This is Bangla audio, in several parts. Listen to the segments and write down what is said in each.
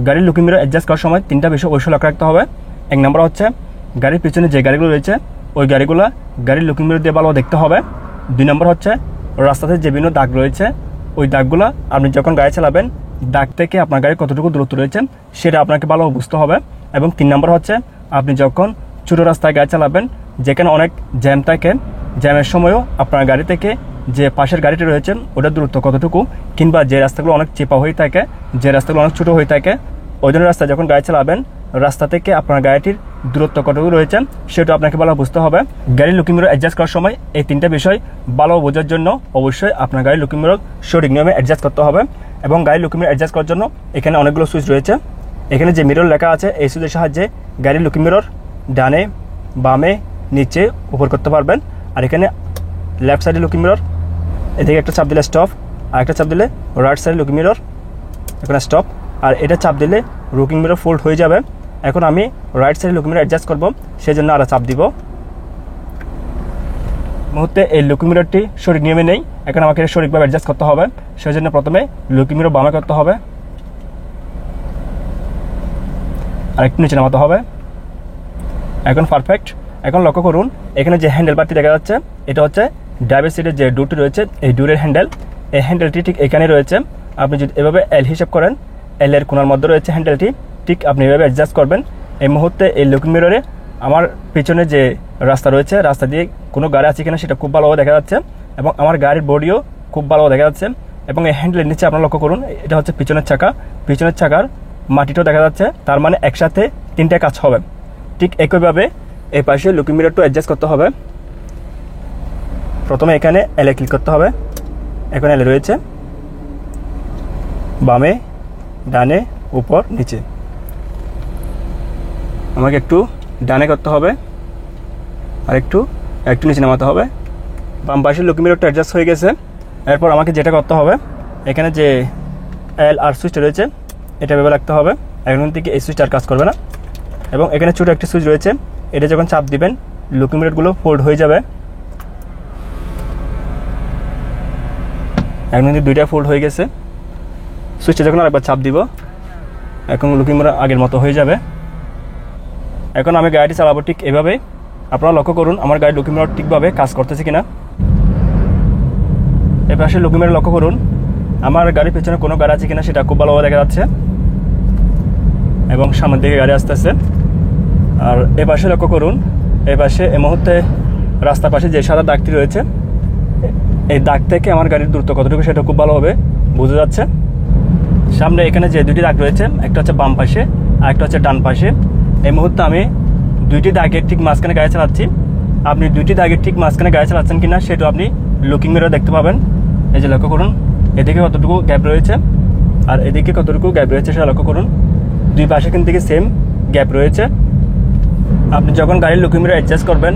গাড়ির লুকিং মিরর অ্যাডজাস্ট করার সময় তিনটা বিষয় অবশ্যই লক্ষ্য রাখতে হবে। এক নম্বর হচ্ছে গাড়ির পিছনে যে গাড়িগুলো রয়েছে ওই গাড়িগুলো গাড়ির লুকিং মিরর দিয়ে ভালো দেখতে হবে। 2 নম্বর হচ্ছে রাস্তাতে যে বিভিন্ন দাগ রয়েছে ওই দাগগুলো আপনি যখন গাড়ি চালাবেন দাগ থেকে আপনার গাড়ি কতটুকু দূরত্ব রয়েছে সেটা আপনাকে ভালো বুঝতে হবে। এবং 3 নম্বর হচ্ছে আপনি যখন ছোটো রাস্তায় গাড়ি চালাবেন যেখানে অনেক জ্যাম থাকে, জ্যামের সময়ও আপনার গাড়ি থেকে যে পাশের গাড়িটি রয়েছে ওটার দূরত্ব কতটুকু, কিংবা যে রাস্তাগুলো অনেক চেপা হয়ে থাকে, যে রাস্তাগুলো অনেক ছোটো হয়ে থাকে, ওই ধরনের রাস্তায় যখন গাড়ি চালাবেন রাস্তা থেকে আপনার গাড়িটির দূরত্ব কতটুকু রয়েছে সেটা আপনাকে ভালো বুঝতে হবে। গাড়ির লুকিং মিরর অ্যাডজাস্ট করার সময় এই তিনটা বিষয় ভালো বোঝার জন্য অবশ্যই আপনার গাড়ির লুকিং মিরর সঠিক নিয়মে অ্যাডজাস্ট করতে হবে। এবং গাড়ির লুকিং মিরর অ্যাডজাস্ট করার জন্য এখানে অনেকগুলো সুইচ রয়েছে। এখানে যে মিরর লেখা আছে এই সুইচের সাহায্যে গাড়ির লুকিং মিরর ডানে, বামে, নিচে, উপর করতে পারবেন। আর এখানে লেফট সাইডে লুকিং মিরর, এদিকে একটা চাপ দিলে স্টপ, আর একটা চাপ দিলে রাইট সাইডে লুকিং মিরর, এখানে স্টপ। আর এটা চাপ দিলে লুকিং মিরর ফোল্ড হয়ে যাবে। এখন আমি রাইট সাইডে লুকিং মিরর অ্যাডজাস্ট করবো, সেই জন্য আরও চাপ দিব। মুহূর্তে এই লুকিং মিররটি সঠিক নিয়মে নেই, এখন আমাকে সঠিকভাবে অ্যাডজাস্ট করতে হবে। সেই জন্য প্রথমে লুকিং মিরর বামে করতে হবে, আর একটু নিচে নামাতে হবে। এখন পারফেক্ট। এখন লক্ষ্য করুন এখানে যে হ্যান্ডেল বারটি দেখা যাচ্ছে এটা হচ্ছে ড্রাইভার সিটের যে ডোরটি রয়েছে এই ডোরের হ্যান্ডেল। এই হ্যান্ডেলটি ঠিক এখানে রয়েছে। আপনি যদি এভাবে এল হিসাব করেন, এল এর কোণার মধ্যে রয়েছে হ্যান্ডেলটি, ঠিক আপনি এভাবে অ্যাডজাস্ট করবেন। এই মুহূর্তে এই লুকিং মিররে আমার পিছনে যে রাস্তা রয়েছে রাস্তা দিয়ে কোনো গাড়ি আছে কিনা সেটা খুব ভালোভাবে দেখা যাচ্ছে, এবং আমার গাড়ির বডিও খুব ভালোভাবে দেখা যাচ্ছে। এবং এই হ্যান্ডেলের নিচে আপনারা লক্ষ্য করুন এটা হচ্ছে পিছনের চাকা, পিছনের চাকার মাটিটাও দেখা যাচ্ছে। তার মানে একসাথে তিনটা কাজ হবে। ঠিক একইভাবে এই পাশে লুকিং মিররটা অ্যাডজাস্ট করতে হবে। প্রথমে এখানে এলে ক্লিক করতে হবে, এখন এলে রয়েছে বামে, ডানে, উপর, নিচে। আমাকে একটু ডানে করতে হবে আর একটু নিচে নামাতে হবে। বাম পাশে লুকিং মিররটা অ্যাডজাস্ট হয়ে গেছে। এরপর আমাকে যেটা করতে হবে এখানে যে এল আর সুইচটা রয়েছে এটা ভেবে রাখতে হবে। এখন থেকে এই সুইচটা আর কাজ করবে না। এবং এখানে ছোটো একটি সুইচ রয়েছে, এটা যখন চাপ দিবেন লুকিং মিররগুলো ফোল্ড হয়ে যাবে। এখন কিন্তু দুইটা ফোল্ড হয়ে গেছে। সুইচটা যখন আরেকবার চাপ দিব এখন লুকিং মিরর আগের মতো হয়ে যাবে। এখন আমি গাড়িটি চালাবো ঠিক এভাবে। আপনারা লক্ষ্য করুন আমার গাড়ির লুকিং মিরর ঠিকভাবে কাজ করতেছে কিনা। এর পাশে লুকিং মিরর লক্ষ্য করুন আমার গাড়ির পেছনে কোনো গাড়ি আছে কিনা সেটা খুব ভালোভাবে দেখা যাচ্ছে, এবং সামনের দিকে গাড়ি আসতেছে। আর এ পাশে লক্ষ্য করুন, এই পাশে এই মুহূর্তে রাস্তার পাশে যে সাদা দাগটি রয়েছে এই দাগ থেকে আমার গাড়ির দূরত্ব কতটুকু সেটা খুব ভালোভাবে বোঝা যাচ্ছে। সামনে এখানে যে দুটি দাগ রয়েছে একটা হচ্ছে বাম পাশে আর একটা হচ্ছে ডান পাশে। এই মুহূর্তে আমি দুইটি দাগের ঠিক মাঝখানে গাড়ি চালাচ্ছি। আপনি দুইটি দাগের ঠিক মাঝখানে গাড়ি চালাচ্ছেন কিনা সেটা আপনি লুকিং মিরর দেখতে পাবেন। এই যে লক্ষ্য করুন এদিকে কতটুকু গ্যাপ রয়েছে আর এদিকে কতটুকু গ্যাপ রয়েছে সেটা লক্ষ্য করুন। দুই পাশে কিন্তু সেম গ্যাপ রয়েছে। আপনি যখন গাড়ির লুকিং মিরর অ্যাডজাস্ট করবেন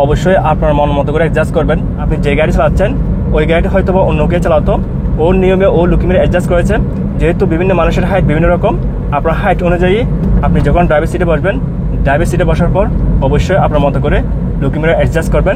অবশ্যই আপনার মন মতো করে অ্যাডজাস্ট করবেন। আপনি যে গাড়ি চালাচ্ছেন ওই গাড়িটি হয়তো বা অন্য কেউ চালাতো, ওর নিয়মে ও লুকিং মিরর অ্যাডজাস্ট করেছে। যেহেতু বিভিন্ন মানুষের হাইট বিভিন্ন রকম, আপনার হাইট অনুযায়ী আপনি যখন ড্রাইভার সিটে বসবেন ড্রাইভার সিটে বসার পর অবশ্যই আপনার মতো করে লুকিং মিরর অ্যাডজাস্ট করবেন।